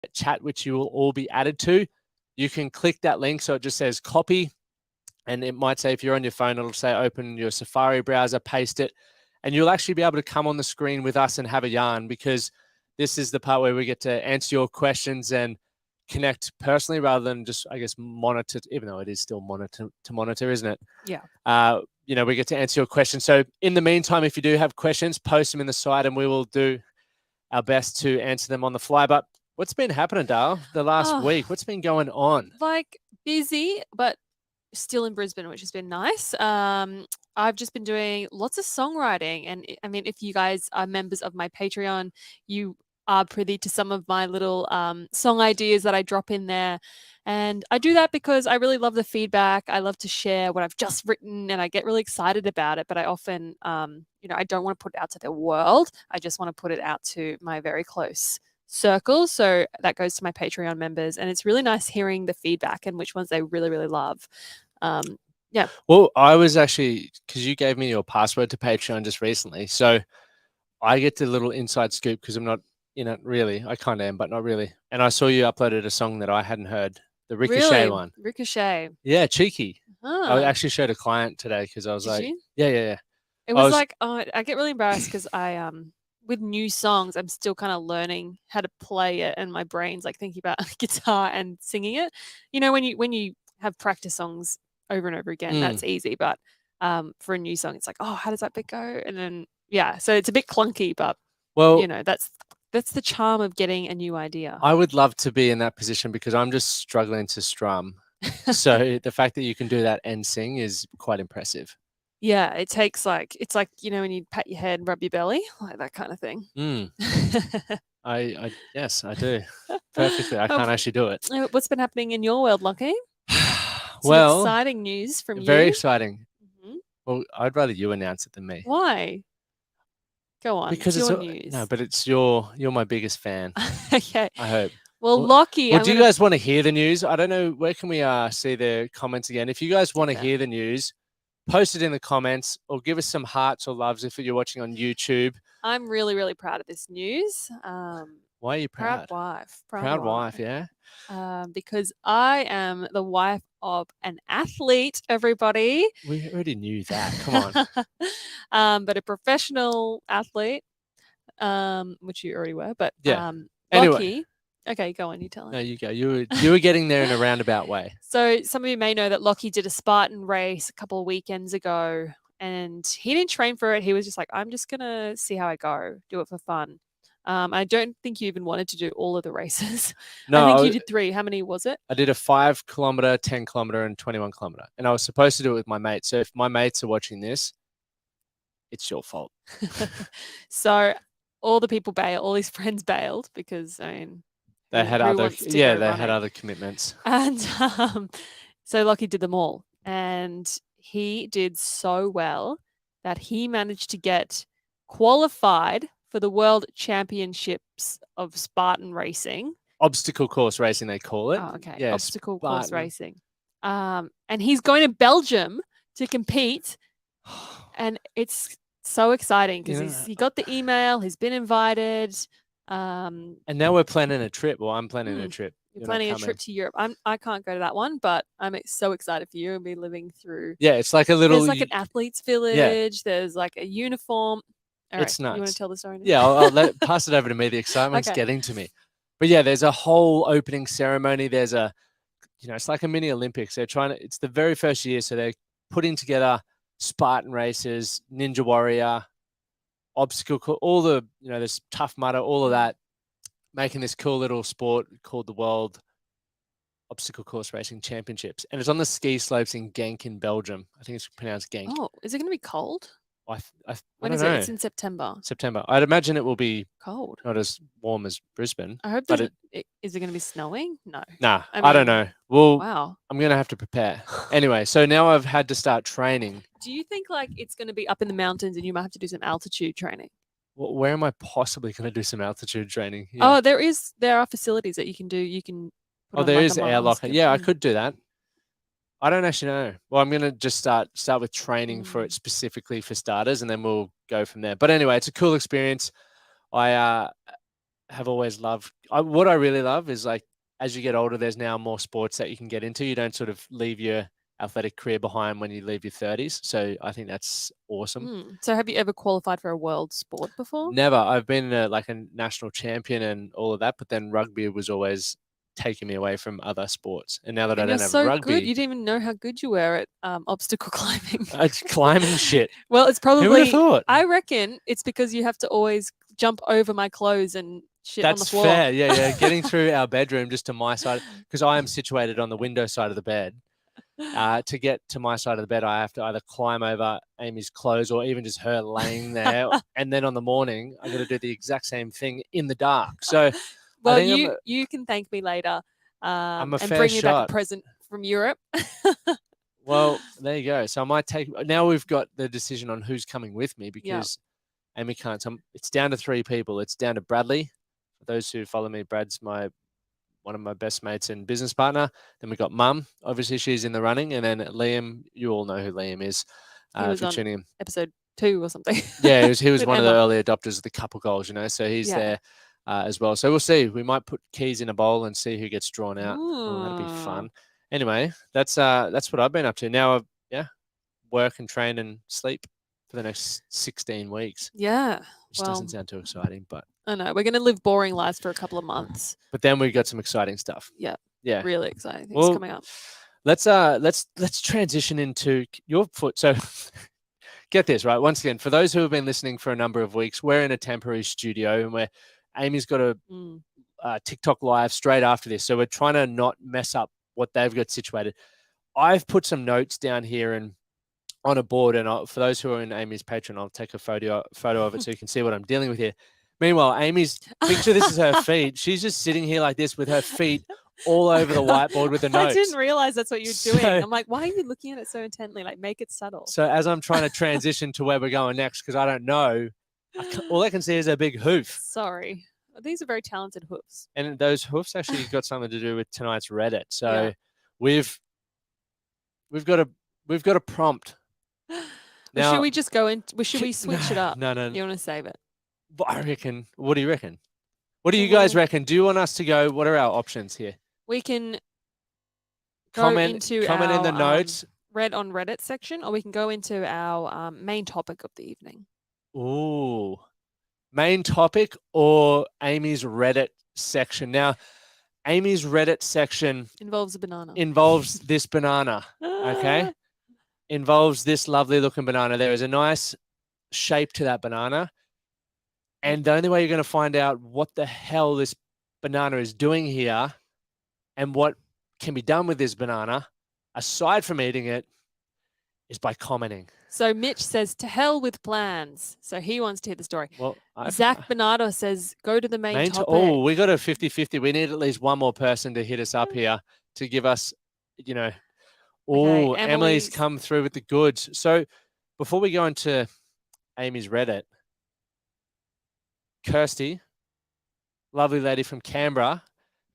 chat, which you will all be added to. You can click that link. So it just says copy. And it might say, if you're on your phone, it'll say open your Safari browser, paste it. And you'll actually be able to come on the screen with us and have a yarn, because this is the part where we get to answer your questions and connect personally rather than just, I guess, monitor, even though it is still monitor, isn't it? Yeah. We get to answer your questions. So in the meantime, if you do have questions, post them in the site and we will do our best to answer them on the fly. But what's been happening, Dale, the last week? What's been going on? Like busy, but still in Brisbane, which has been nice. I've just been doing lots of songwriting. And I mean, if you guys are members of my Patreon, you are privy to some of my little song ideas that I drop in there. And I do that because I really love the feedback. I love to share what I've just written and I get really excited about it. But I often, I don't want to put it out to the world. I just want to put it out to my very close circle. So that goes to my Patreon members. And it's really nice hearing the feedback and which ones they really, really love. Yeah. Well, I was actually, because you gave me your password to Patreon just recently. So I get the little inside scoop because I'm not in it really. I kind of am, but not really. And I saw you uploaded a song that I hadn't heard, the Ricochet one. Ricochet. Yeah, cheeky. Huh. I actually showed a client today because I was Did you? Yeah. It was like, I get really embarrassed because with new songs, I'm still kind of learning how to play it, and my brain's like thinking about guitar and singing it. When you have practice songs over and over again, that's easy. But for a new song, it's like, oh, how does that bit go? And then so it's a bit clunky, but that's the charm of getting a new idea. I would love to be in that position because I'm just struggling to strum. So the fact that you can do that and sing is quite impressive. Yeah, it takes it's like, when you pat your head and rub your belly, like that kind of thing. Yes, I do. Perfectly. I can't actually do it. What's been happening in your world, Lachie? Well, exciting news from you. Very exciting. Mm-hmm. Well, I'd rather you announce it than me. Why? Go on. Because it's your news. No, but you're my biggest fan. Okay. I hope. Well, Lachie. Well, do you guys want to hear the news? I don't know. Where can we see the comments again? If you guys want to hear the news, post it in the comments or give us some hearts or loves if you're watching on YouTube. I'm really, really proud of this news. Why are you proud? Proud wife, yeah. Because I am the wife of an athlete, everybody. We already knew that. Come on. But a professional athlete, which you already were. But anyway. Okay, go on. You tell him. No, you go. You were getting there in a roundabout way. So some of you may know that Lachie did a Spartan race a couple of weekends ago, and he didn't train for it. He was just like, I'm just going to see how I go, do it for fun. I don't think you even wanted to do all of the races. No, I think you did 3. How many was it? I did a 5 kilometer, 10 kilometer, and 21 kilometer. And I was supposed to do it with my mates. So if my mates are watching this, it's your fault. So all the people bailed, all his friends bailed because, they had other commitments. And so Lachie did them all. And he did so well that he managed to get qualified for the World Championships of Spartan racing. Obstacle course racing, they call it. Oh, okay. Yeah, Obstacle course racing. And he's going to Belgium to compete. And it's so exciting because he got the email, he's been invited. And now we're planning a trip. Well, I'm planning a trip. You're planning a trip to Europe. I can't go to that one, but I'm so excited for you. I'll be living through. Yeah, it's like a little. There's like an athlete's village. Yeah. There's like a uniform. All right, it's nuts. You want to tell the story now? Yeah, I'll pass it over to me. The excitement's getting to me. But yeah, there's a whole opening ceremony. There's it's like a mini Olympics. It's the very first year. So they're putting together Spartan races, Ninja Warrior, obstacle, all the, this Tough Mudder, all of that, making this cool little sport called the World Obstacle Course Racing Championships. And it's on the ski slopes in Genk in Belgium. I think it's pronounced Genk. Oh, is it going to be cold? When is it? It's in September. I'd imagine it will be cold, not as warm as Brisbane. I hope. Is it going to be snowing? No. Nah, I don't know. Well, wow. I'm going to have to prepare. Anyway, so now I've had to start training. Do you think it's going to be up in the mountains and you might have to do some altitude training? Well, where am I possibly going to do some altitude training? Yeah. Oh, there are facilities that you can do. You can. There is air locker. Yeah, I could do that. I don't actually know. Well, I'm going to just start with training for it specifically for starters, and then we'll go from there. But anyway, it's a cool experience. I have always loved. What I really love is like as you get older, there's now more sports that you can get into. You don't sort of leave your athletic career behind when you leave your 30s. So I think that's awesome. So have you ever qualified for a world sport before? Never. I've been like a national champion and all of that, but then rugby was always taking me away from other sports. And now that I And you're don't have so rugby, good. You didn't even know how good you were at obstacle climbing. it's climbing shit. Well, it's Who would have probably. thought? I reckon it's because you have to always jump over my clothes and shit on the floor. That's fair. Yeah. Getting through our bedroom just to my side, because I am situated on the window side of the bed. To get to my side of the bed, I have to either climb over Amy's clothes or even just her laying there. And then on the morning, I'm going to do the exact same thing in the dark. So, well, you can thank me later I'm a and fair bring me back shot. a present from Europe. Well, there you go. So I might take. Now we've got the decision on who's coming with me because Amy can't. It's down to 3 people. It's down to Bradley. For those who follow me, Brad's one of my best mates and business partner. Then we got Mum. Obviously, she's in the running. And then Liam, you all know who Liam is. He was on tuning in. episode 2 or something. Yeah, he was With one of the Emma. early adopters of the couple goals, so he's there as well. So we'll see. We might put keys in a bowl and see who gets drawn out. Oh, that'll be fun. Anyway, that's what I've been up to. Now, work and train and sleep for the next 16 weeks. Yeah. Which doesn't sound too exciting, but I know. We're going to live boring lives for a couple of months. But then we got some exciting stuff. Yeah. Yeah. Really exciting things coming up. Let's transition into your foot. So get this, right? Once again, for those who have been listening for a number of weeks, we're in a temporary studio and Amy's got a TikTok live straight after this. So we're trying to not mess up what they've got situated. I've put some notes down here and on a board, and for those who are in Amy's Patreon, I'll take a photo of it so you can see what I'm dealing with here. Meanwhile, Amy's picture, this is her feet. She's just sitting here like this with her feet all over the whiteboard with the notes. I didn't realize that's what you're doing. I'm like, why are you looking at it so intently? Like, make it subtle. So as I'm trying to transition to where we're going next, because I don't know, all I can see is a big hoof. Sorry. These are very talented hoofs. And those hoofs actually got something to do with tonight's Reddit. So we've got a prompt. Now, should we just go in? Should we switch it up? No. You want to save it? I reckon. What do you reckon? What do you guys reckon? Do you want us to go? What are our options here? We can comment in the notes. Read on Reddit section, or we can go into our main topic of the evening. Ooh, main topic or Amy's Reddit section. Now, Amy's Reddit section involves a banana. Involves this banana. Okay. Involves this lovely looking banana. There is a nice shape to that banana. And the only way you're going to find out what the hell this banana is doing here and what can be done with this banana, aside from eating it, is by commenting. So Mitch says, to hell with plans. So he wants to hear the story. Well, Zach Bernardo says, go to the main topic. Oh, we got a 50-50. We need at least one more person to hit us up here to give us, okay, Emily's come through with the goods. So before we go into Amy's Reddit, Kirsty, lovely lady from Canberra,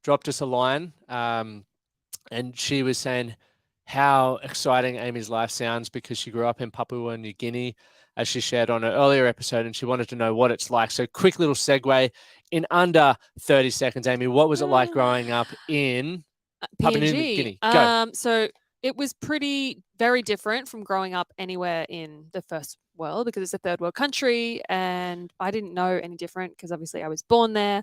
dropped us a line, and she was saying how exciting Amy's life sounds because she grew up in Papua New Guinea, as she shared on an earlier episode, and she wanted to know what it's like. So quick little segue in under 30 seconds, Amy, what was it like growing up in Papua New Guinea? Go. So it was very different from growing up anywhere in the first world because it's a third world country, and I didn't know any different because obviously I was born there.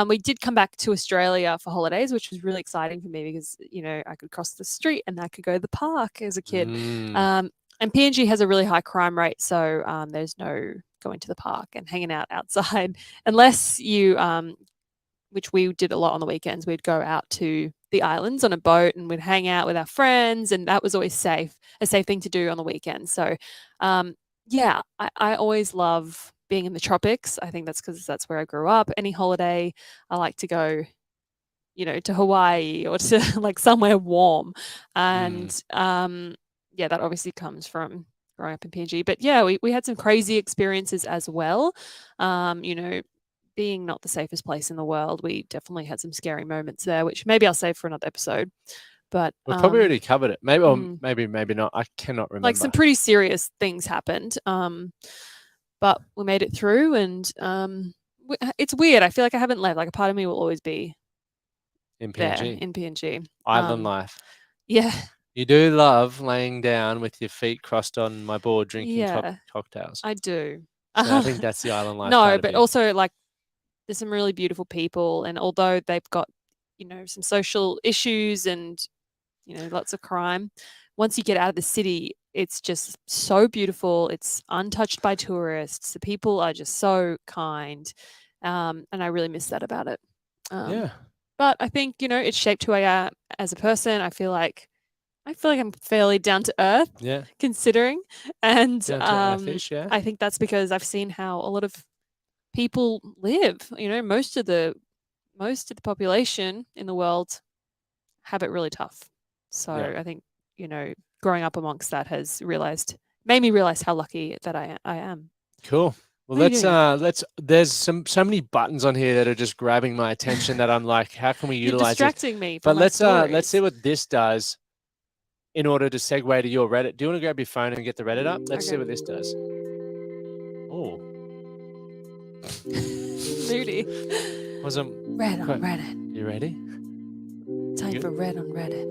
We did come back to Australia for holidays, which was really exciting for me because, I could cross the street and I could go to the park as a kid. And PNG has a really high crime rate, so there's no going to the park and hanging out outside unless you, which we did a lot on the weekends. We'd go out to the islands on a boat and we'd hang out with our friends, and that was always a safe thing to do on the weekends. So, I always love being in the tropics. I think that's because that's where I grew up. Any holiday, I like to go, to Hawaii or to like somewhere warm. And that obviously comes from growing up in PNG. But yeah, we had some crazy experiences as well. Being not the safest place in the world, we definitely had some scary moments there, which maybe I'll save for another episode. But we've probably already covered it. Maybe, or maybe not. I cannot remember. Like some pretty serious things happened. But we made it through, and it's weird. I feel like I haven't left. Like a part of me will always be In there PNG. in PNG. Island life. Yeah. You do love laying down with your feet crossed on my board drinking cocktails. I do. So I think that's the island life No, part but of you. also like there's some really beautiful people, and although they've got, you know, some social issues and, you know, lots of crime, once you get out of the city, it's just so beautiful. It's untouched by tourists. The people are just so kind. And I really miss that about it. Yeah. But I think, you know, it's shaped who I am as a person. I feel like I'm fairly down to earth, Yeah. considering. And Down to earthish, yeah. I think that's because I've seen how a lot of people live. You know, most of the population in the world have it really tough. So Yeah. I think, you know, growing up amongst that has made me realize how lucky that I am. Cool. Well, What are you doing? let's. There's so many buttons on here that are just grabbing my attention that I'm like, how can we You're utilize this? distracting me But from my let's stories. see what this does in order to segue to your Reddit. Do you want to grab your phone and get the Reddit up? Let's see what this does. Oh, Moody. Red on quite- Reddit. You ready? Time for Red on Reddit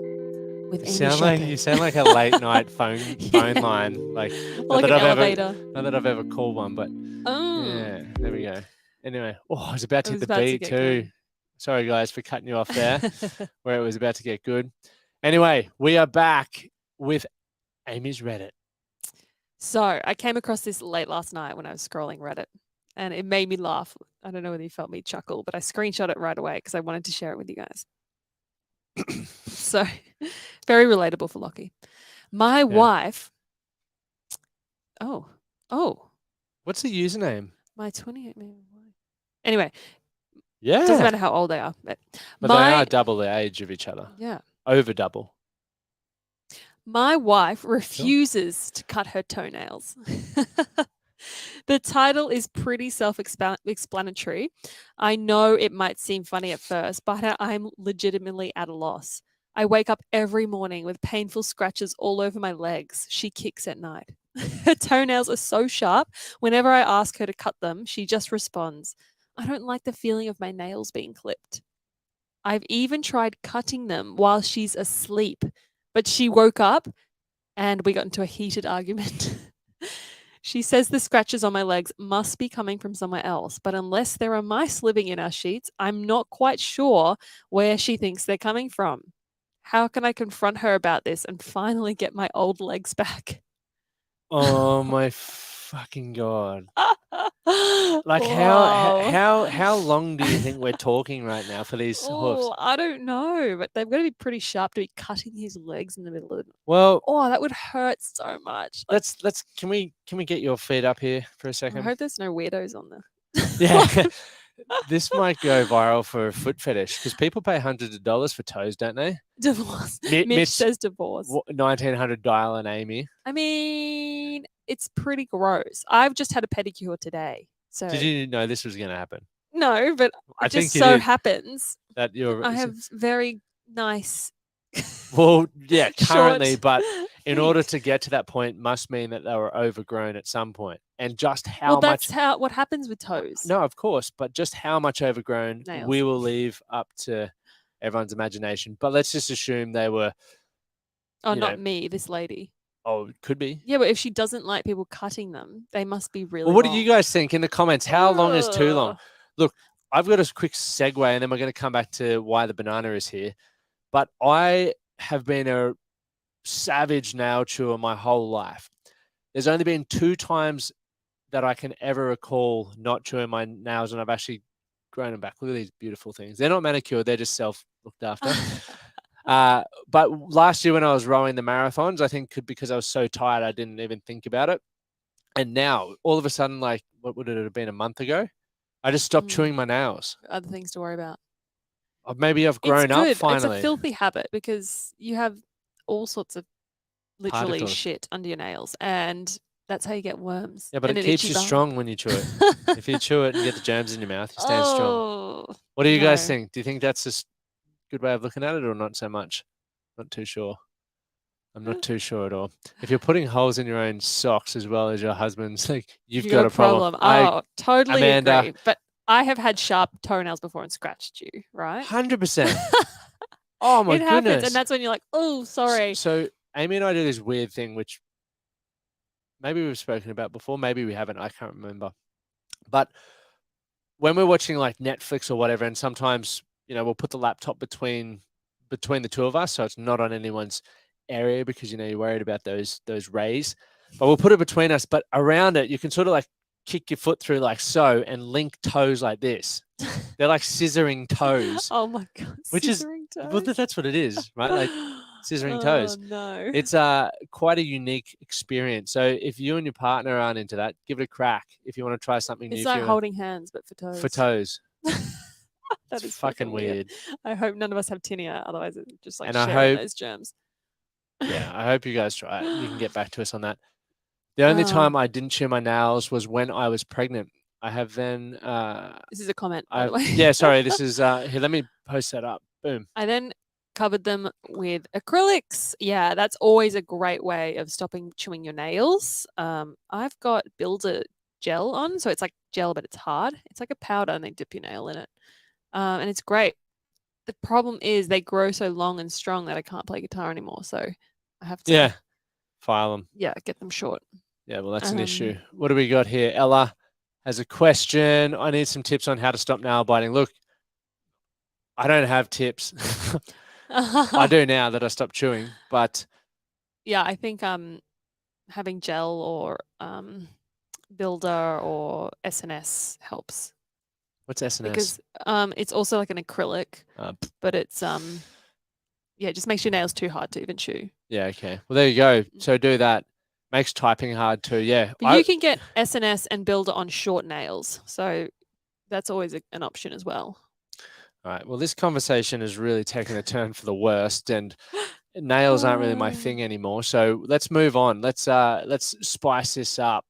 with Amy You sound like a late night phone line, like like an elevator. Not that I've ever called one, but yeah, there we go. Anyway, I was about to hit the beat too. Going. Sorry guys for cutting you off there, where it was about to get good. Anyway, we are back with Amy's Reddit. So I came across this late last night when I was scrolling Reddit, and it made me laugh. I don't know whether you felt me chuckle, but I screenshot it right away because I wanted to share it with you guys. So very relatable for Lachie. My wife. Oh. What's the username? My 28 man wife. Anyway. Yeah. Doesn't matter how old they are. But they are double the age of each other. Yeah. Over double. My wife refuses to cut her toenails. The title is pretty self-explanatory. I know it might seem funny at first, but I'm legitimately at a loss. I wake up every morning with painful scratches all over my legs. She kicks at night. Her toenails are so sharp. Whenever I ask her to cut them, she just responds, I don't like the feeling of my nails being clipped. I've even tried cutting them while she's asleep, but she woke up and we got into a heated argument. She says the scratches on my legs must be coming from somewhere else, but unless there are mice living in our sheets, I'm not quite sure where she thinks they're coming from. How can I confront her about this and finally get my old legs back? Oh my fucking God. Like Whoa. how long do you think we're talking right now for these hoofs? I don't know, but they've got to be pretty sharp to be cutting his legs in the middle of the night. Well, that would hurt so much. Like, let's can we get your feet up here for a second? I hope there's no weirdos on there. Yeah. This might go viral for a foot fetish because people pay hundreds of dollars for toes, don't they? Divorce. Mitch says divorce. 1900 dial and Amy. I mean, it's pretty gross. I've just had a pedicure today. So did you know this was going to happen? No, but it just so happens that I have very nice. Well, yeah, currently, but in feet. order to get to that point must mean that they were overgrown at some point. And just how well, much. That's what happens with toes. No, of course, but just how much overgrown Nails. We will leave up to everyone's imagination. But let's just assume they were. Oh, not me, this lady. Oh, it could be. Yeah, but if she doesn't like people cutting them, they must be really. Well, what do you guys think in the comments? How long is too long? Look, I've got a quick segue, and then we're going to come back to why the banana is here. But I have been a savage nail chewer my whole life. There's only been 2 times that I can ever recall not chewing my nails, and I've actually grown them back. Look at these beautiful things. They're not manicured; they're just self-looked after. But last year when I was rowing the marathons, I think because I was so tired, I didn't even think about it. And now, all of a sudden, like, what would it have been, a month ago? I just stopped chewing my nails. Other things to worry about. Maybe I've grown up finally. It's a filthy habit because you have all sorts of literally shit under your nails, and that's how you get worms. Yeah, but it keeps you strong when you chew it. If you chew it and get the germs in your mouth, you stand strong. What do you guys think? Do you think that's a good way of looking at it, or not so much? Not too sure. I'm not too sure at all. If you're putting holes in your own socks as well as your husband's, like you've got a problem. Oh, totally Amanda, agree. But I have had sharp toenails before and scratched you, right? 100%. Oh my It happens, goodness. and that's when you're like, oh, sorry. So Amy and I do this weird thing, which maybe we've spoken about before, maybe we haven't. I can't remember. But when we're watching like Netflix or whatever, and sometimes we'll put the laptop between the two of us, so it's not on anyone's area because you're worried about those rays. But we'll put it between us, but around it you can sort of like kick your foot through like so and link toes like this. They're like scissoring toes. Oh my god, which is toes. well, that's what it is, right? Like scissoring toes. No. It's quite a unique experience. So if you and your partner aren't into that, give it a crack. If you want to try something new, it's like holding hands, but for toes. For toes. That is fucking weird. I hope none of us have tinea, otherwise it's just like and sharing those germs. Yeah, I hope you guys try it. You can get back to us on that. The only time I didn't chew my nails was when I was pregnant. I have then. This is a comment, by the way. Yeah, sorry. This is here. Let me post that up. Boom. I then covered them with acrylics. Yeah, that's always a great way of stopping chewing your nails. I've got Builder gel on, so it's like gel, but it's hard. It's like a powder, and they dip your nail in it, and it's great. The problem is they grow so long and strong that I can't play guitar anymore. So I have to file them. Yeah, get them short. Yeah, well, that's an issue. What do we got here? Ella has a question. I need some tips on how to stop nail biting. Look, I don't have tips. I do now that I stopped chewing, but yeah, I think having gel or Builder or SNS helps. What's SNS? Because it's also like an acrylic, but it's yeah, it just makes your nails too hard to even chew. Yeah, okay. Well, there you go. So do that. Makes typing hard too. Yeah. But you can get SNS and Builder on short nails, so that's always an option as well. All right. Well, this conversation has really taken a turn for the worst, and nails aren't really my thing anymore. So let's move on. Let's spice this up.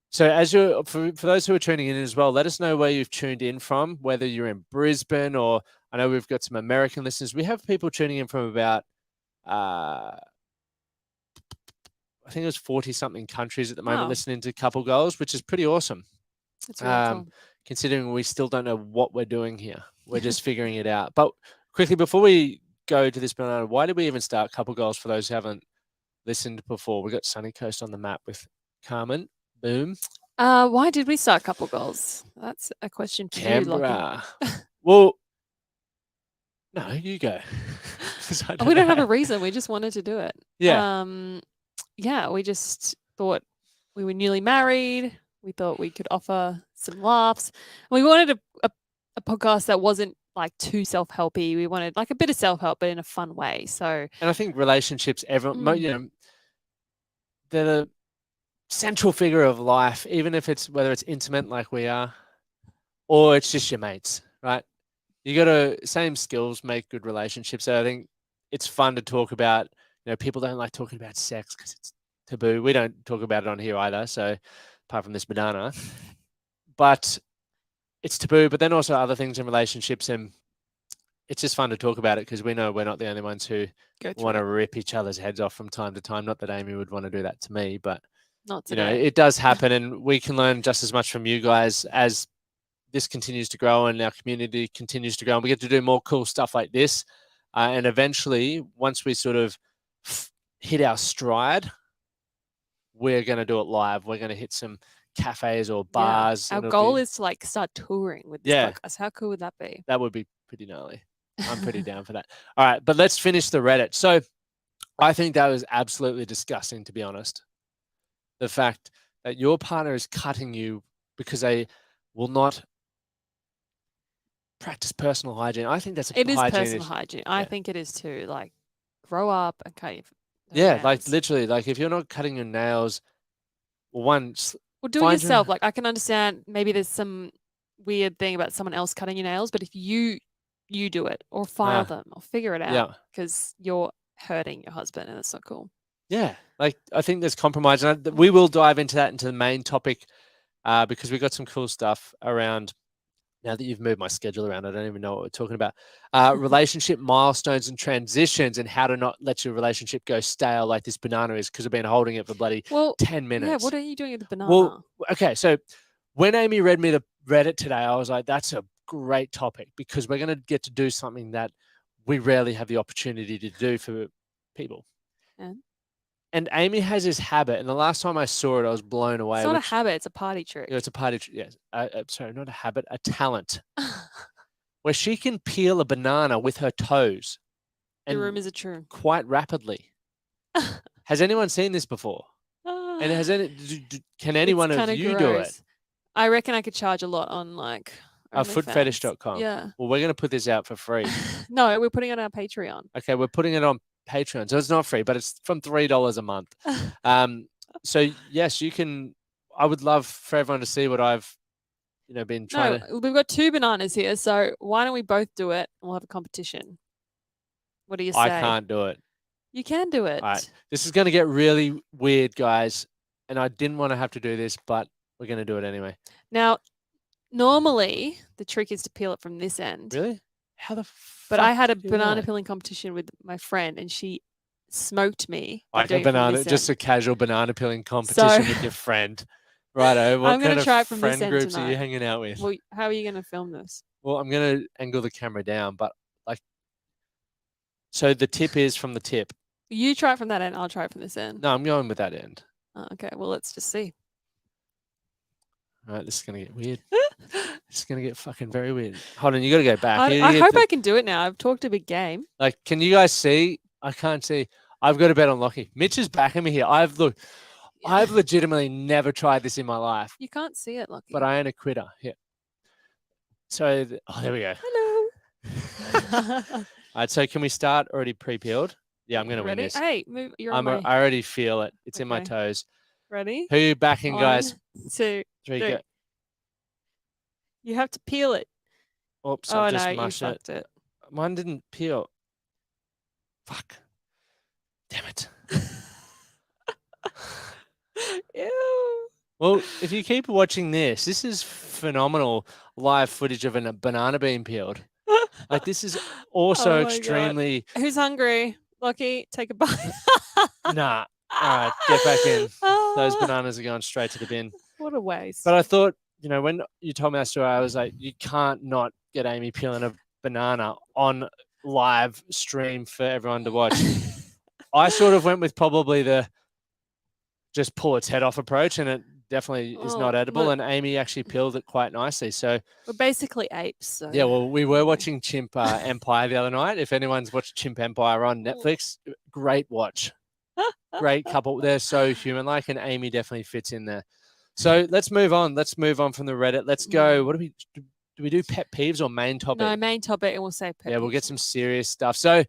So as for those who are tuning in as well, let us know where you've tuned in from, whether you're in Brisbane or I know we've got some American listeners. We have people tuning in from about I think it was 40-something countries at the moment listening to Couple Goals, which is pretty awesome. That's really cool. Considering we still don't know what we're doing here. We're just figuring it out. But quickly, before we go to this banana, why did we even start Couple Goals for those who haven't listened before? We got Sunny Coast on the map with Carmen. Boom. Why did we start Couple Goals? That's a question for you, Lachlan. Well, no, you go. We don't have a reason. We just wanted to do it. Yeah. Yeah, we just thought we were newly married. We thought we could offer some laughs. And we wanted a podcast that wasn't like too self-helpy. We wanted like a bit of self-help, but in a fun way. So, and I think relationships, everyone, they're the central figure of life, even if whether it's intimate like we are, or it's just your mates, right? You got to same skills make good relationships. So I think it's fun to talk about. People don't like talking about sex because it's taboo. We don't talk about it on here either. So apart from this banana, but it's taboo. But then also other things in relationships, and it's just fun to talk about it because we know we're not the only ones who want to rip each other's heads off from time to time. Not that Amy would want to do that to me, but not today. It does happen, and we can learn just as much from you guys as this continues to grow and our community continues to grow. And we get to do more cool stuff like this, and eventually, once we sort of hit our stride, we're going to do it live. We're going to hit some cafes or bars. Our goal is to like start touring with this podcast. How cool would that be? That would be pretty gnarly. I'm pretty down for that. All right, but let's finish the Reddit. So I think that was absolutely disgusting, to be honest. The fact that your partner is cutting you because they will not practice personal hygiene. I think that's it is personal hygiene. I think it is too. Like, grow up and cut your nails. Like literally, like if you're not cutting your nails, well, do it yourself. Like I can understand maybe there's some weird thing about someone else cutting your nails, but if you do it or file them or figure it out because you're hurting your husband and it's not cool. Yeah, like I think there's compromise, and we will dive into that into the main topic because we got some cool stuff around. Now that you've moved my schedule around, I don't even know what we're talking about. Relationship milestones and transitions, and how to not let your relationship go stale like this banana is, because I've been holding it for bloody 10 minutes. Yeah, what are you doing with the banana? Well, okay, so when Amy read me read it today, I was like, that's a great topic because we're going to get to do something that we rarely have the opportunity to do for people. And Amy has this habit, and the last time I saw it, I was blown away. It's not a habit; it's a party trick. Yeah, it's a party trick. Yes, sorry, not a habit, a talent, where she can peel a banana with her toes. The rumors are true. Quite rapidly. Has anyone seen this before? And can anyone of you do it? I reckon I could charge a lot on like footfetish.com. Yeah. Well, we're going to put this out for free. No, we're putting it on our Patreon. Okay, we're putting it on Patreon, so it's not free, but it's from $3 a month. So yes, you can. I would love for everyone to see what I've, been trying to. We've got 2 bananas here, so why don't we both do it and we'll have a competition? What do you say? I can't do it. You can do it. All right. This is going to get really weird, guys, and I didn't want to have to do this, but we're going to do it anyway. Now, normally the trick is to peel it from this end. Really? How the fuck? But I had a banana peeling competition with my friend, and she smoked me. Like a banana, just a casual banana peeling competition with your friend. Righto. What kind of friend groups are you hanging out with? Well, how are you going to film this? Well, I'm going to angle the camera down, but so the tip is from the tip. You try it from that end. I'll try it from this end. No, I'm going with that end. Oh, okay. Well, let's just see. All right, this is going to get weird. This is going to get fucking very weird. Hold on, you got to go back. I hope I can do it now. I've talked a big game. Like, can you guys see? I can't see. I've got to bet on Lachie. Mitch is backing me here. I've legitimately never tried this in my life. You can't see it, Lachie. But I ain't a quitter. Yeah. So, there we go. Hello. All right, so can we start already pre-peeled? Yeah, I'm going to win this. Hey, move. I already feel it. It's in my toes. Ready? Who are you backing, guys? 1, 2, 3, go. You have to peel it. Oops, I've just mushed you fucked it. Mine didn't peel. Fuck. Damn it. Ew. Well, if you keep watching this is phenomenal live footage of a banana being peeled. Like, this is also extremely. God. Who's hungry? Lachie, take a bite. Nah. All right, get back in. Those bananas are going straight to the bin. What a waste. But I thought, when you told me that story, I was like, you can't not get Amy peeling a banana on live stream for everyone to watch. I sort of went with probably the just pull its head off approach, and it definitely is not edible. And Amy actually peeled it quite nicely. So we're basically apes. So. Yeah, well, we were watching Chimp Empire the other night. If anyone's watched Chimp Empire on Netflix, great watch. Great couple. They're so human-like, and Amy definitely fits in there. So let's move on. Let's move on from the Reddit. Let's go. What do we do? Pet peeves or main topic? No, main topic, and we'll say pet peeves. Yeah, we'll get some serious stuff. So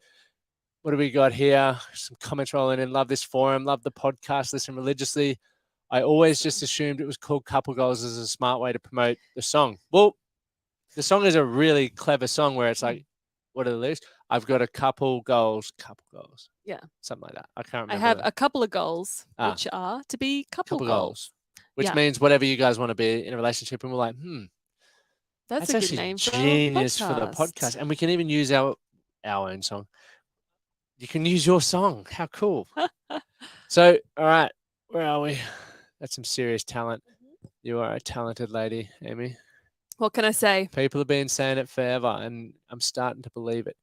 what do we got here? Some comments rolling in. Love this forum. Love the podcast. Listen religiously. I always just assumed it was called Couple Goals as a smart way to promote the song. Well, the song is a really clever song where it's like, what are the lyrics? I've got a couple goals. Yeah. Something like that. I can't remember. I have a couple of goals, which are to be couple goals. Which means whatever you guys want to be in a relationship. And we're like, that's a good name for genius for the podcast. And we can even use our own song. You can use your song. How cool. So, all right, where are we? That's some serious talent. You are a talented lady, Amy. What can I say? People have been saying it forever, and I'm starting to believe it.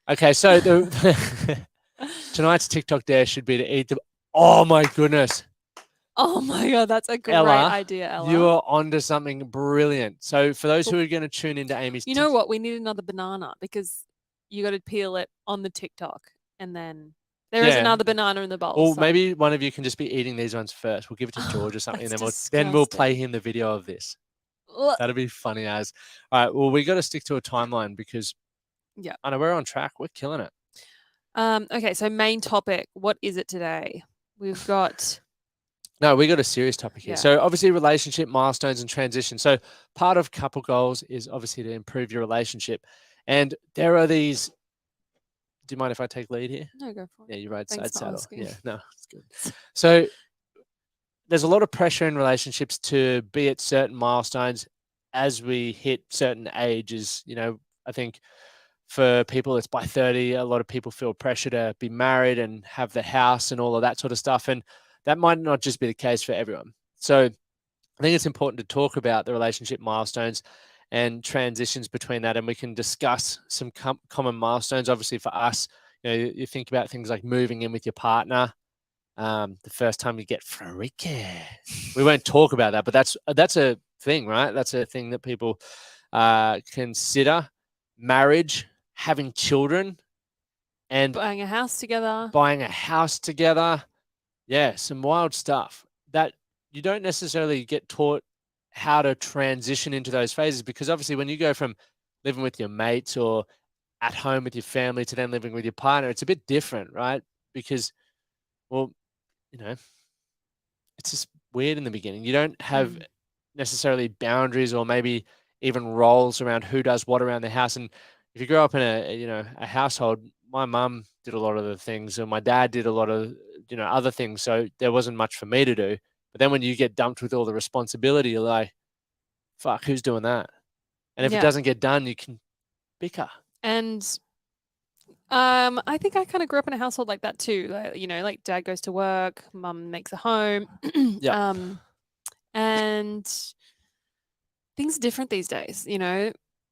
Okay, so tonight's TikTok dare should be to eat the. Oh my goodness! Oh my God, that's a great idea, Ella. You are onto something brilliant. So for those who are going to tune into Amy's, you know what? We need another banana because you got to peel it on the TikTok, and then there is another banana in the bowl. Well, maybe one of you can just be eating these ones first. We'll give it to George or something, and then we'll play him the video of this. That'll be funny as. All right. Well, we got to stick to a timeline because I know we're on track. We're killing it. Okay. So main topic. What is it today? We've got. No, we got a serious topic here. So obviously relationship milestones and transition. So part of couple goals is obviously to improve your relationship. And there are these. Do you mind if I take lead here? No, go for it. Yeah, you ride side saddle. Asking. Yeah, no, it's good. So there's a lot of pressure in relationships to be at certain milestones as we hit certain ages. I think for people, it's by 30. A lot of people feel pressure to be married and have the house and all of that sort of stuff. And that might not just be the case for everyone. So I think it's important to talk about the relationship milestones and transitions between that, and we can discuss some common milestones. Obviously, for us, you think about things like moving in with your partner, the first time you get freaky. We won't talk about that, but that's a thing, right? That's a thing that people consider. Marriage, having children, and Buying a house together. Yeah, some wild stuff that you don't necessarily get taught how to transition into those phases, because obviously when you go from living with your mates or at home with your family to then living with your partner, it's a bit different, right? Because, well, it's just weird in the beginning. You don't have necessarily boundaries or maybe even roles around who does what around the house. And if you grow up in a household, my mum did a lot of the things and my dad did a lot of, other things. So there wasn't much for me to do. But then when you get dumped with all the responsibility, you're like, fuck, who's doing that? And if it doesn't get done, you can bicker. And I think I kind of grew up in a household like that too. Like dad goes to work, mum makes a home. Yeah. And things are different these days.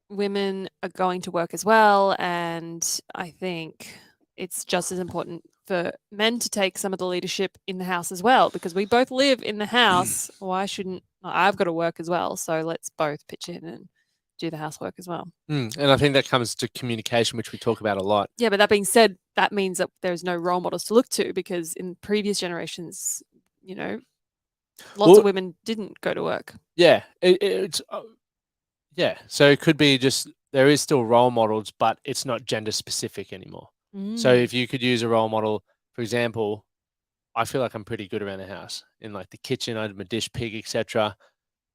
Women are going to work as well, and I think it's just as important for men to take some of the leadership in the house as well, because we both live in the house. Why shouldn't I've got to work as well? So let's both pitch in and do the housework as well. And I think that comes to communication, which we talk about a lot. Yeah, but that being said, that means that there's no role models to look to, because in previous generations, lots of women didn't go to work. Yeah, it's so it could be just there is still role models, but it's not gender specific anymore. So if you could use a role model, for example, I feel like I'm pretty good around the house in like the kitchen. I'm a dish pig, etc.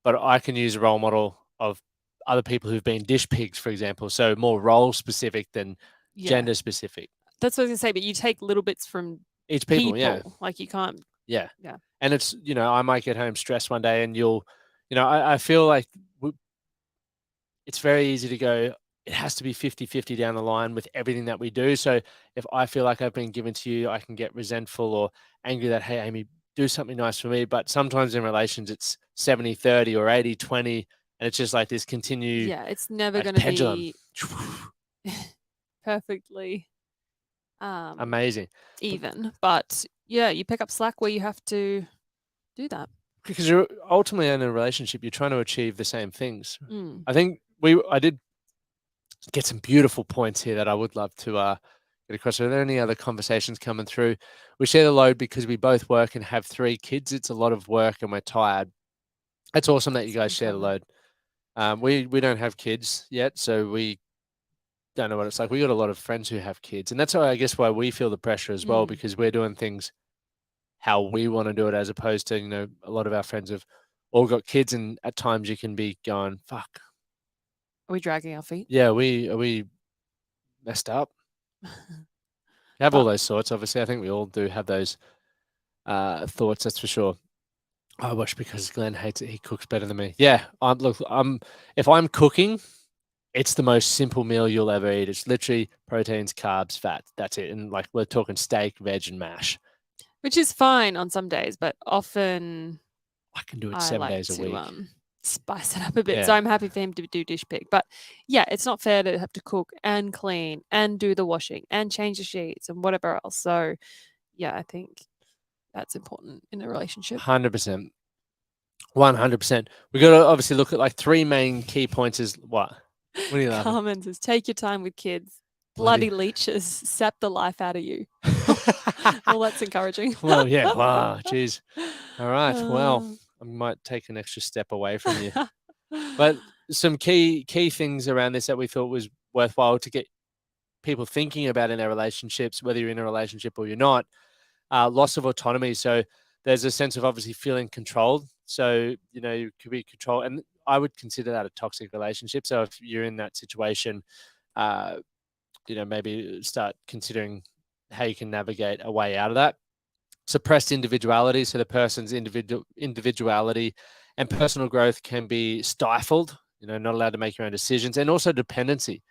But I can use a role model of other people who've been dish pigs, for example. So more role specific than gender specific. That's what I was gonna say. But you take little bits from each people. Yeah, like you can't. Yeah. And it's I might get home stressed one day, and you'll, I feel like it's very easy to go, it has to be 50-50 down the line with everything that we do. So if I feel like I've been given to you, I can get resentful or angry that, hey, Amy, do something nice for me. But sometimes in relations, it's 70-30 or 80-20. And it's just like this continued. Yeah, it's never going to be perfectly amazing. Even. But yeah, you pick up slack where you have to do that. Because you're ultimately in a relationship, you're trying to achieve the same things. I think I did get some beautiful points here that I would love to get across. Are there any other conversations coming through? We share the load because we both work and have 3 kids. It's a lot of work and we're tired. It's awesome that you guys share the load. We don't have kids yet, so we don't know what it's like. We got a lot of friends who have kids, and that's why I guess why we feel the pressure as well, because we're doing things how we want to do it, as opposed to a lot of our friends have all got kids, and at times you can be going, fuck. Are we dragging our feet? Yeah, are we messed up? Have all those thoughts, obviously. I think we all do have those thoughts, that's for sure. I wish, because Glenn hates it, he cooks better than me. Yeah, if I'm cooking, it's the most simple meal you'll ever eat. It's literally proteins, carbs, fat. That's it. And like we're talking steak, veg, and mash. Which is fine on some days, but often I can do it 7 days a week. Spice it up a bit. So I'm happy for him to do dish pick. But yeah, it's not fair to have to cook and clean and do the washing and change the sheets and whatever else. So yeah, I think that's important in a relationship. 100%. 100%. We got to obviously look at like 3 main key points. Is what? What are you laughing? Carmen says, take your time with kids. Bloody leeches sap the life out of you. Well, that's encouraging. Well, yeah. Wow. Jeez. All right. Well, I might take an extra step away from you. But some key things around this that we thought was worthwhile to get people thinking about in their relationships, whether you're in a relationship or you're not. Loss of autonomy. So there's a sense of obviously feeling controlled. So, you could be controlled. And I would consider that a toxic relationship. So if you're in that situation, maybe start considering how you can navigate a way out of that. Suppressed individuality. So the person's individuality and personal growth can be stifled, not allowed to make your own decisions. And also dependency.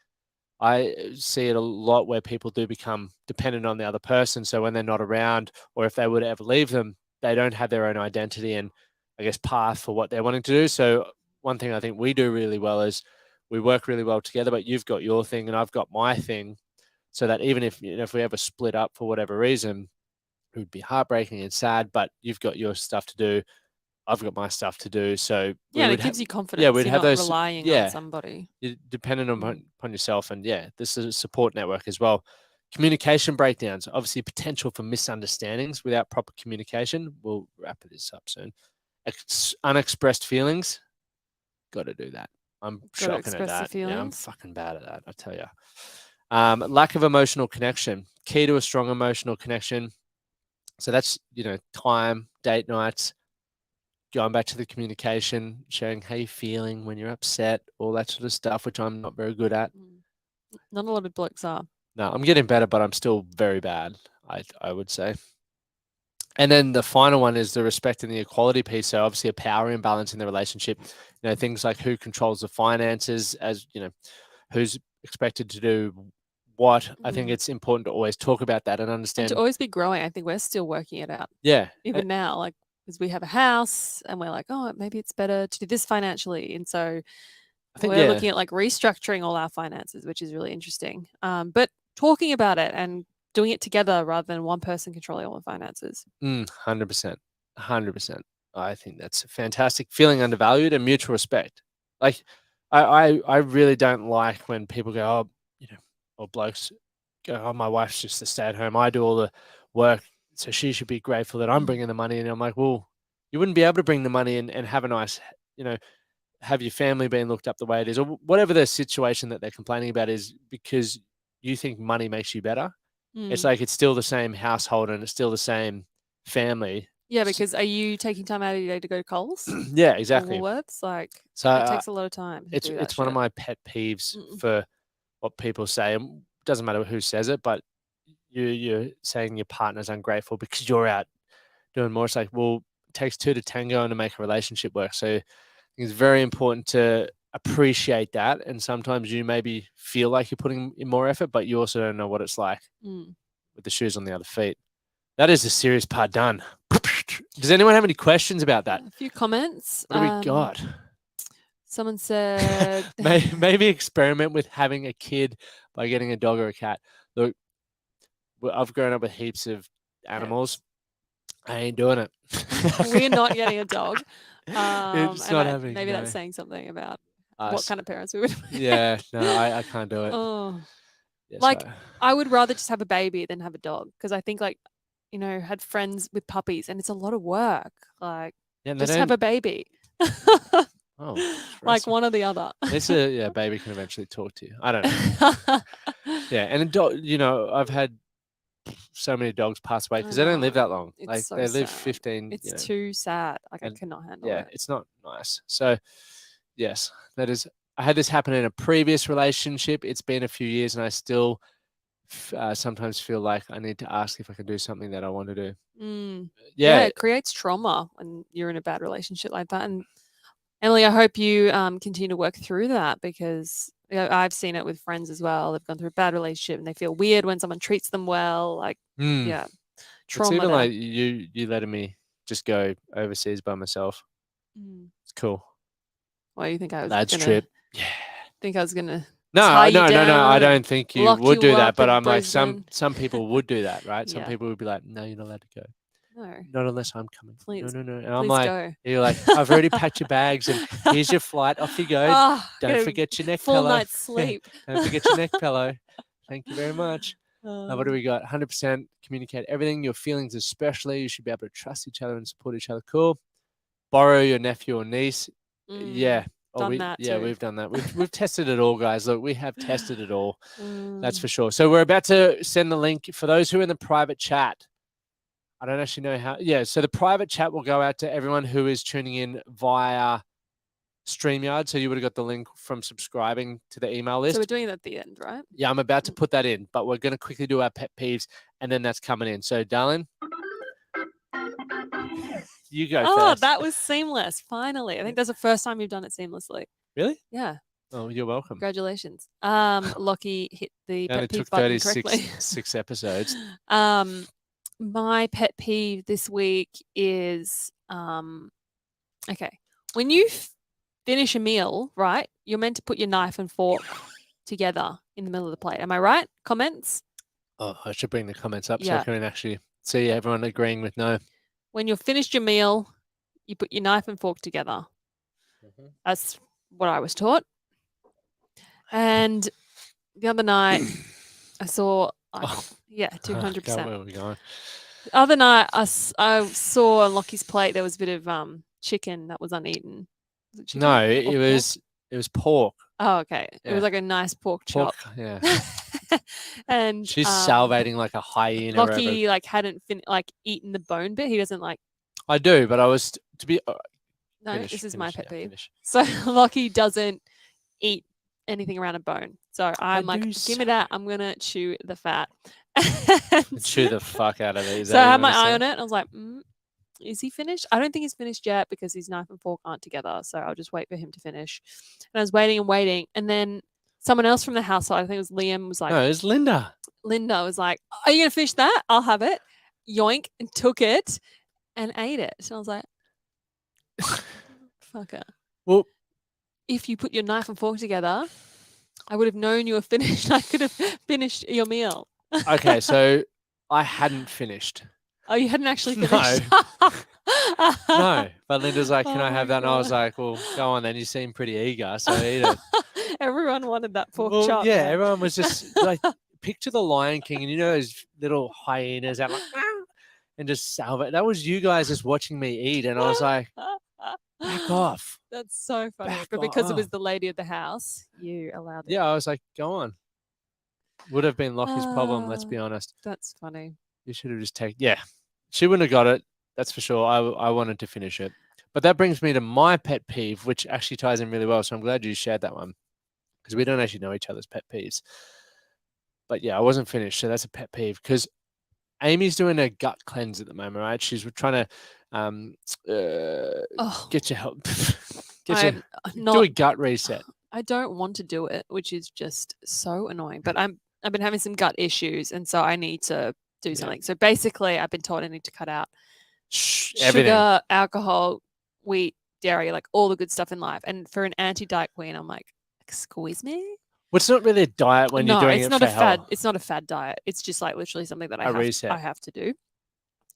I see it a lot where people do become dependent on the other person. So when they're not around, or if they were to ever leave them, they don't have their own identity. And, I guess, path for what they're wanting to do. So one thing I think we do really well is we work really well together, but you've got your thing and I've got my thing, so that even if, if we ever split up for whatever reason, it would be heartbreaking and sad, but you've got your stuff to do, I've got my stuff to do. So Yeah, and it gives you confidence. we'd You're have not those, relying on somebody. you're dependent upon yourself, and this is a support network as well. Communication breakdowns, obviously potential for misunderstandings without proper communication. We'll wrap this up soon. Unexpressed feelings, got to do that. I'm shocking at that. Yeah, I'm fucking bad at that, I tell you. Lack of emotional connection, key to a strong emotional connection. So that's, time, date nights, going back to the communication, sharing how you're feeling when you're upset, all that sort of stuff, which I'm not very good at. Not a lot of blokes are. No, I'm getting better, but I'm still very bad, I would say. And then the final one is the respect and the equality piece. So obviously a power imbalance in the relationship, things like who controls the finances, as who's expected to do what. I think it's important to always talk about that and understand. And to always be growing. I think we're still working it out. Yeah. Even now, like, because we have a house and we're like, oh, maybe it's better to do this financially. And so I think we're looking at like restructuring all our finances, which is really interesting. But talking about it and doing it together rather than one person controlling all the finances. 100%. 100%. I think that's fantastic. Feeling undervalued and mutual respect. Like, I really don't like when people go, oh, or blokes go, oh, my wife's just a stay-at-home. I do all the work, so she should be grateful that I'm bringing the money. And I'm like, well, you wouldn't be able to bring the money and have a nice, have your family being looked up the way it is, or whatever the situation that they're complaining about is, because you think money makes you better. It's like, it's still the same household and it's still the same family. Yeah, because are you taking time out of your day to go to Coles? Yeah, exactly. Woolworths, like, so it takes a lot of time. It's one of my pet peeves for what people say. It doesn't matter who says it, but you're saying your partner's ungrateful because you're out doing more. It's like, well, it takes two to tango and to make a relationship work. So it's very important to appreciate that. And sometimes you maybe feel like you're putting in more effort, but you also don't know what it's like with the shoes on the other feet. That is the serious part done. Does anyone have any questions about that? A few comments. What do we got? Someone said maybe experiment with having a kid by getting a dog or a cat. Look, I've grown up with heaps of animals. I ain't doing it. We're not getting a dog. It's not happening. Maybe that's saying something about what kind of parents we would be. Yeah, no, I can't do it. Oh, yes, I would rather just have a baby than have a dog, because I think, like, had friends with puppies and it's a lot of work. Like, just have a baby. Oh, like one or the other. This baby can eventually talk to you. I don't know. Yeah, and a dog, I've had so many dogs pass away because they don't live that long. It's like so they live sad. 15. It's too sad. Like, I cannot handle it. Yeah, it's not nice. So yes, that is. I had this happen in a previous relationship. It's been a few years, and I still sometimes feel like I need to ask if I can do something that I want to do. Yeah, it creates trauma when you're in a bad relationship like that. And Emily, I hope you continue to work through that, because I've seen it with friends as well. They've gone through a bad relationship and they feel weird when someone treats them well. Like, trauma. It's even like you letting me just go overseas by myself. It's cool. Well, you think I was lads trip? Yeah. Think I was gonna? No. I don't think you would do that. But I'm like, some people would do that, right? Some people would be like, no, you're not allowed to go. No. Not unless I'm coming. Please. No. And I'm like, you're like, I've already packed your bags and here's your flight. Off you go. Don't forget your neck pillow. Full night's sleep. Don't forget your neck pillow. Thank you very much. What do we got? 100% communicate everything, your feelings especially. You should be able to trust each other and support each other. Cool. Borrow your nephew or niece. Yeah. Done that too. We've done that. We've tested it all, guys. Look, we have tested it all. That's for sure. So we're about to send the link for those who are in the private chat. I don't actually know how. Yeah, so the private chat will go out to everyone who is tuning in via StreamYard. So you would have got the link from subscribing to the email list. So we're doing that at the end, right? Yeah, I'm about to put that in, but we're going to quickly do our pet peeves, and then that's coming in. So, darling, you go first. Oh, that was seamless. Finally. I think that's the first time you've done it seamlessly. Really? Yeah. Oh, you're welcome. Congratulations. Lachie hit the pet peeve button correctly. 36 episodes. My pet peeve this week is Okay. When you finish a meal, right, you're meant to put your knife and fork together in the middle of the plate. Am I right? Comments? Oh, I should bring the comments up so I Yeah. can actually see everyone agreeing with no. When you've finished your meal, you put your knife and fork together. That's what I was taught. And the other night, I saw, yeah, God, 200%. where are we going? The other night, I saw on Lockie's plate there was a bit of chicken that was uneaten. Was it chicken? No, or it was pork. Oh, okay. It Yeah. was like a nice pork chop. Pork, yeah. And She's salivating like a hyena. Lockie like hadn't eaten the bone bit. He doesn't like. I do, but I was to be. No, finish, this is finish, my pet yeah, peeve. finish. So Lockie doesn't eat anything around a bone. So I'm like, give me that. I'm gonna chew the fat. Chew the fuck out of these. So I had my eye on it, and I was like, is he finished? I don't think he's finished yet because his knife and fork aren't together. So I'll just wait for him to finish. And I was waiting and waiting, and then someone else from the household, I think it was Liam, was like, no, it's Linda. Linda was like, are you gonna finish that? I'll have it. Yoink, and took it and ate it. So I was like, fucker. Well, if you put your knife and fork together, I would have known you were finished. I could have finished your meal. Okay, so I hadn't finished. Oh, you hadn't actually finished? No, but Linda's like, can I have that? God. And I was like, well, go on then. You seem pretty eager, so eat it. Everyone wanted that pork well, chop. Yeah, man. everyone was just like, picture the Lion King and those little hyenas out like, and just salivate. That was you guys just watching me eat, and I was like, back off. That's so funny. Back but because it was off. the lady of the house, you allowed it. Yeah, I was like, go on. Would have been Lockie's problem, let's be honest. That's funny. You should have just taken. Yeah, she wouldn't have got it. That's for sure. I wanted to finish it. But that brings me to my pet peeve, which actually ties in really well. So I'm glad you shared that one because we don't actually know each other's pet peeves. But yeah, I wasn't finished. So that's a pet peeve because Amy's doing a gut cleanse at the moment, right? She's trying to get your help. Do a gut reset. I don't want to do it, which is just so annoying. But I've been having some gut issues, and so I need to do something. So basically, I've been told I need to cut out sugar, alcohol, wheat, dairy, like all the good stuff in life. And for an anti-diet queen, I'm like, excuse me? Well, it's not really a diet when you're doing it for health. It's not a fad diet. It's just like literally something that I have to do.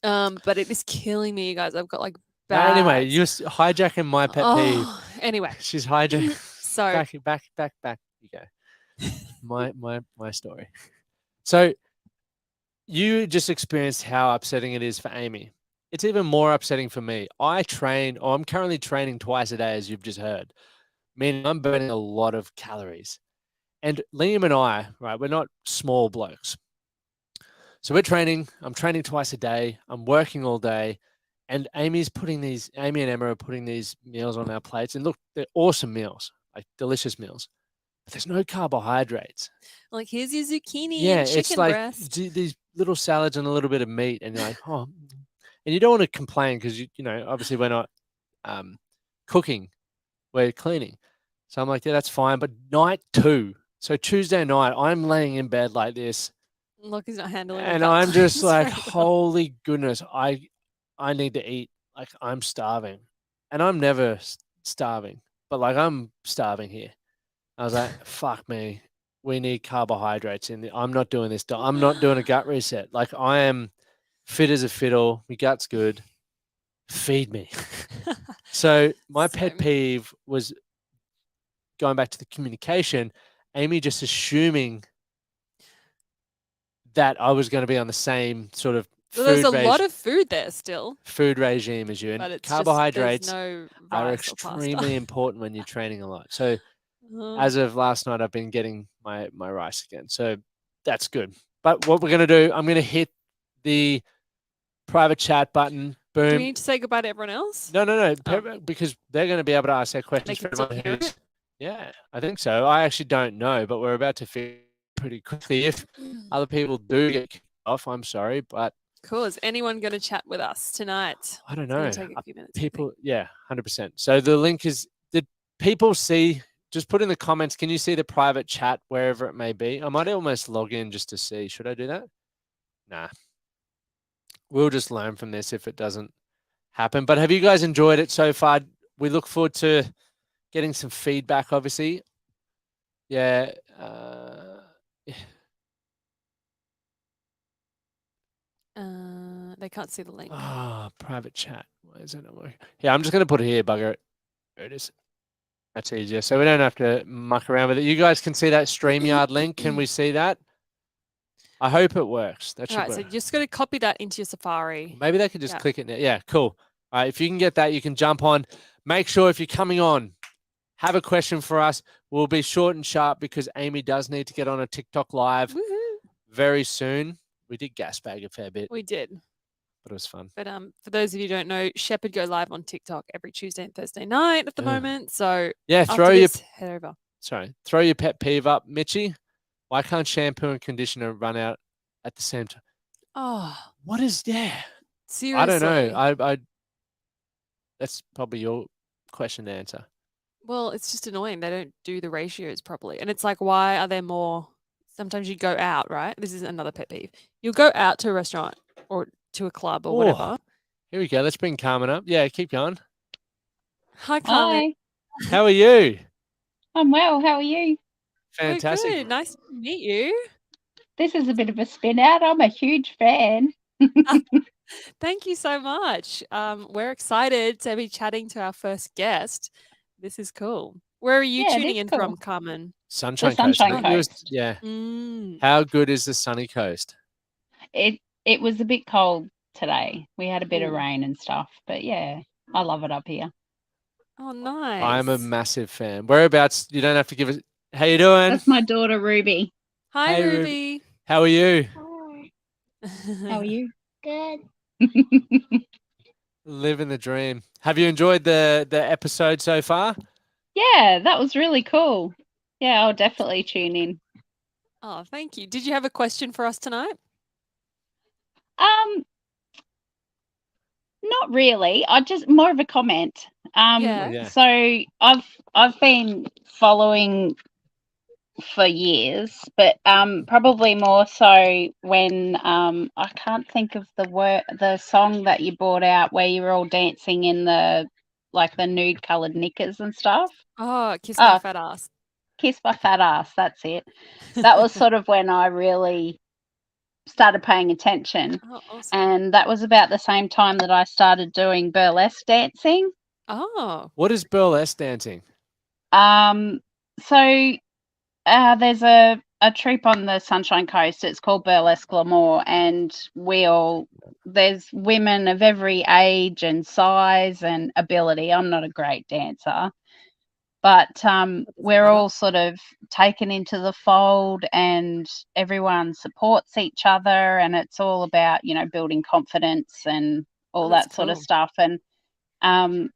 But it is killing me, you guys. I've got like bad. Anyway, you're hijacking my pet peeve. Anyway, she's hijacking. So back. You go. my story. So you just experienced how upsetting it is for Amy. It's even more upsetting for me. I'm currently training twice a day, as you've just heard, meaning I'm burning a lot of calories. And Liam and I, right, we're not small blokes. So I'm training twice a day. I'm working all day. And Amy and Emma are putting these meals on our plates. And look, they're awesome meals, like delicious meals. But there's no carbohydrates. Like, here's your zucchini and chicken it's like breast. These little salads and a little bit of meat. And you're like, oh. And you don't want to complain because, obviously we're not cooking. We're cleaning. So I'm like, yeah, that's fine. But night 2. So Tuesday night, I'm laying in bed like this. Look, he's not handling it. And I'm just like, holy goodness, I need to eat. Like, I'm starving. And I'm never starving. But, like, I'm starving here. I was like, fuck me. We need carbohydrates in there. I'm not doing this. I'm not doing a gut reset. Like, I am fit as a fiddle. My gut's good. Feed me. So my pet peeve was going back to the communication, Amy just assuming that I was going to be on the same sort of there's a lot of food there still. Food regime as you. And but carbohydrates are extremely important when you're training a lot. So as of last night, I've been getting my rice again. So that's good. But what we're going to do, I'm going to hit the private chat button. Boom. Do we need to say goodbye to everyone else? No. Because they're going to be able to ask their questions for everyone who's... Yeah, I think so. I actually don't know, but we're about to figure pretty quickly. If other people do get kicked off, I'm sorry, but... Cool. Is anyone going to chat with us tonight? I don't know. It's going to take a few minutes. People, yeah, 100%. So the link is... Did people see... Just put in the comments, can you see the private chat wherever it may be? I might almost log in just to see. Should I do that? Nah. We'll just learn from this if it doesn't happen. But have you guys enjoyed it so far? we look forward to getting some feedback, obviously. Yeah. They can't see the link. Private chat. Why is it not working? Yeah, I'm just going to put it here, bugger it. There it is. That's easier. So we don't have to muck around with it. You guys can see that StreamYard link. Can we see that? I hope it works. That should All right, work. so you're just going to copy that into your Safari. Maybe they can just click it now. Yeah, cool. All right, if you can get that, you can jump on. Make sure if you're coming on, have a question for us. We'll be short and sharp because Amy does need to get on a TikTok live very soon. We did gas bag a fair bit. We did. But it was fun. But for those of you who don't know, Sheppard go live on TikTok every Tuesday and Thursday night at the moment. So yeah, head over. Throw your pet peeve up, Mitchie. Why can't shampoo and conditioner run out at the same time? Oh, what is seriously? I don't know. I that's probably your question to answer. Well, it's just annoying. They don't do the ratios properly, and it's like, why are there more? Sometimes you go out, right? This is another pet peeve. You'll go out to a restaurant or to a club or whatever. Here we go. Let's bring Carmen up. Yeah, keep going. Hi, Carmen. Hi. How are you? I'm well. How are you? Fantastic. We're good. Nice to meet you. This is a bit of a spin out. I'm a huge fan. Thank you so much. We're excited to be chatting to our first guest. This is cool. Where are you tuning in from, Carmen? Sunshine Sunshine Coast. Coast. How good is the sunny coast? It was a bit cold today. We had a bit of rain and stuff, but yeah, I love it up here. Oh, nice. I'm a massive fan. Whereabouts? You don't have to give it. How you doing? That's my daughter, Ruby. Hi, hey, Ruby. How are you? Hi. How are you? Good. Living the dream. Have you enjoyed the episode so far? Yeah, that was really cool. Yeah, I'll definitely tune in. Oh, thank you. Did you have a question for us tonight? Not really. I just more of a comment. So I've been following for years, but probably more so when I can't think of the song that you brought out where you were all dancing in the nude coloured knickers and stuff. Oh, Kiss My Fat Ass. Kiss My Fat Ass, that's it. That was sort of when I really started paying attention. Oh, awesome. And that was about the same time that I started doing burlesque dancing. Oh. What is burlesque dancing? So there's a troupe on the Sunshine Coast. It's called Burlesque Glamour, and there's women of every age and size and ability. I'm not a great dancer, but we're all sort of taken into the fold, and everyone supports each other, and it's all about, building confidence and all that sort of stuff. And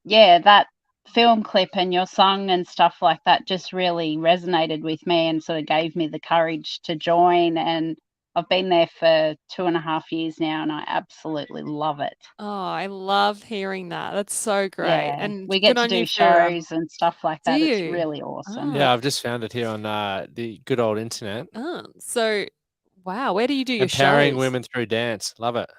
that film clip and your song and stuff like that just really resonated with me and sort of gave me the courage to join. And I've been there for 2.5 years now, and I absolutely love it. Oh, I love hearing that. That's so great. Yeah, and we get to do shows and stuff like that. It's really awesome. Yeah, I've just found it here on the good old internet. Oh, so wow, where do you do your Empowering shows? women through dance. Love it.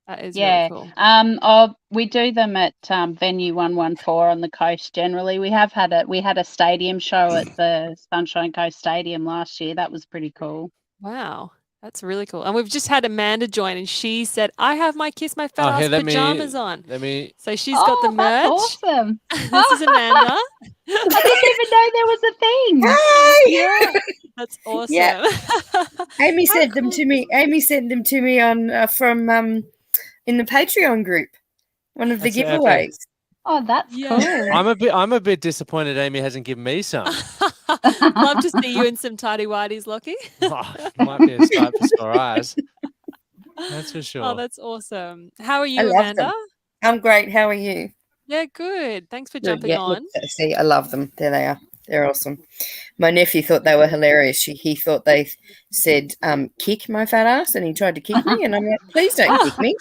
That is really cool. We do them at venue 114 on the coast. Generally, we had a stadium show at the Sunshine Coast Stadium last year. That was pretty cool. Wow, that's really cool. And we've just had Amanda join, and she said, "I have my Kiss My Fat Ass pajamas on." So she's got the merch. That's awesome. This is Amanda. I didn't even know there was a thing. Yeah, that's awesome. Yeah. Amy sent them to me. Amy sent them to me on from in the Patreon group. One of the giveaways. Epic. Oh, that's cool. I'm a bit disappointed Amy hasn't given me some. Love to see you in some tidy whities, Lachie. Might be a sight for sore eyes. That's for sure. Oh, that's awesome. How are you, Amanda? Them. I'm great. How are you? Yeah, good. Thanks for jumping on. See, I love them. There they are. They're awesome. My nephew thought they were hilarious. He thought they said, kick my fat ass, and he tried to kick me, and I'm like, please don't kick me.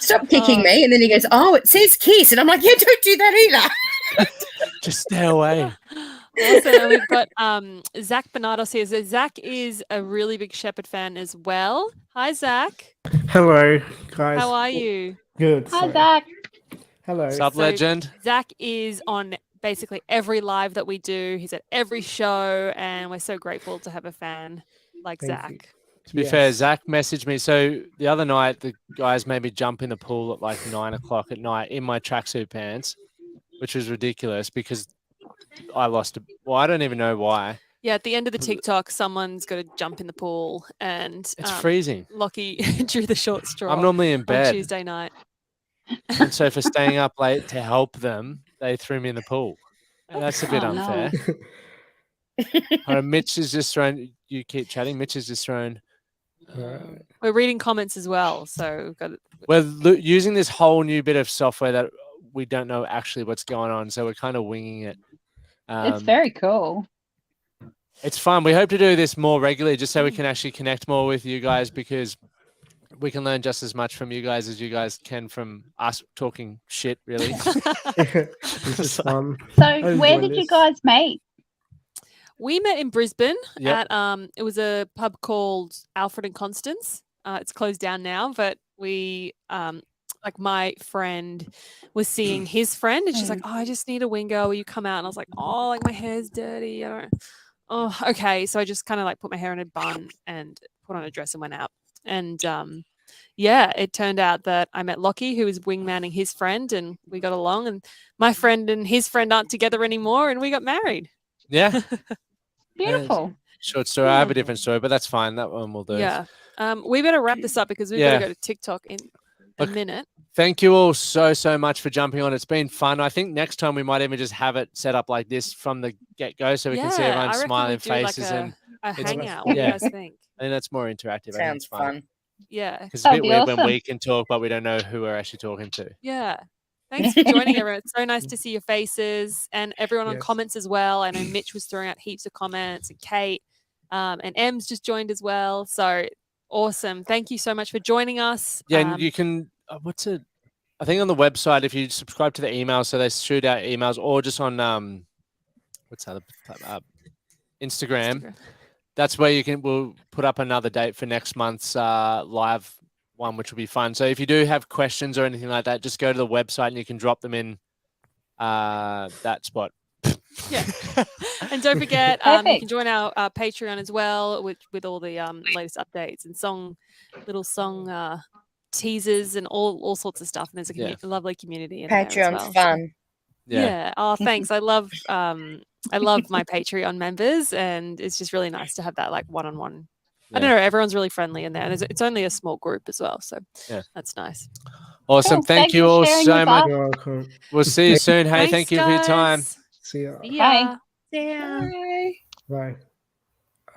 Stop kicking me. And then he goes, oh, it says kiss. And I'm like, yeah, don't do that either. Just stay away. Also, we've got Zach Bernardos here. So Zach is a really big Sheppard fan as well. Hi, Zach. Hello, guys. How are you? Good. Hi, Zach. Hello. Sup, So- legend? Zach is on basically every live that we do. He's at every show, and we're so grateful to have a fan like Thank Zach. you. To be fair, Yes. Zach messaged me. So the other night, the guys made me jump in the pool at like 9 o'clock at night in my tracksuit pants, which was ridiculous because I lost. Well, I don't even know why. Yeah, at the end of the TikTok, someone's got to jump in the pool, and It's freezing. Lachie drew the short straw I'm normally in on bed, Tuesday night. and so for staying up late to help them, they threw me in the pool. And that's a bit Oh, no. unfair. Mitch has just thrown. You keep chatting. Mitch has just thrown. Right. We're reading comments as well, so we've got We're using this whole new bit of software that we don't know actually what's going on, so we're kind of winging it. It's very cool. It's fun. We hope to do this more regularly, just so we can actually connect more with you guys, because we can learn just as much from you guys as you guys can from us talking shit. Really. This is fun. So I where enjoy did you this. guys meet? We met in Brisbane Yep. at it was a pub called Alfred and Constance. It's closed down now, but we like my friend was seeing his friend, and she's like, "Oh, I just need a wingo. Will you come out?" And I was like, "Oh, like my hair's dirty. I don't." Oh, okay. So I just kind of like put my hair in a bun and put on a dress and went out. And yeah, it turned out that I met Lachie, who was wingmanning his friend, and we got along. And my friend and his friend aren't together anymore, and we got married. Yeah. Beautiful. Short story. I have a different story, but that's fine. That one will do. Yeah. We better wrap this up because we've got to go to TikTok in a Look, minute. Thank you all so much for jumping on. It's been fun. I think next time we might even just have it set up like this from the get-go, so we can see Yeah, everyone's I reckon smiling we'd do like faces, and a it's- hangout. What do yeah. you guys think? I think that's more interactive. I think Sounds it's fun. fun. Yeah. Because it's a That'd bit be weird when awesome. we can talk, but we don't know who we're actually talking to. Yeah. Thanks for joining, everyone. It's so nice to see your faces and everyone on Yes. comments as well. I know Mitch was throwing out heaps of comments, and Kate, and Em's just joined as well. So awesome. Thank you so much for joining us. Yeah, and you can. What's it? I think on the website, if you subscribe to the email, so they shoot out emails, or just on what's that? Instagram. That's where you can. We'll put up another date for next month's live one, which will be fun. So if you do have questions or anything like that, just go to the website and you can drop them in that spot. Yeah. And don't forget, you Perfect. can join our Patreon as well with all the latest updates and little song teasers and all sorts of stuff. And there's a lovely community in there as Patreon's well. fun. Yeah. Oh, thanks. I love my Patreon members, and it's just really nice to have that like one-on-one. I don't know. Everyone's really friendly in there, and it's only a small group as well, so that's nice. Awesome. Cool. Thank you for all sharing so with much. us. You're welcome. We'll see you soon. Hey, Thanks, thank you for your time. guys. See ya. See ya. Bye. Bye. Bye.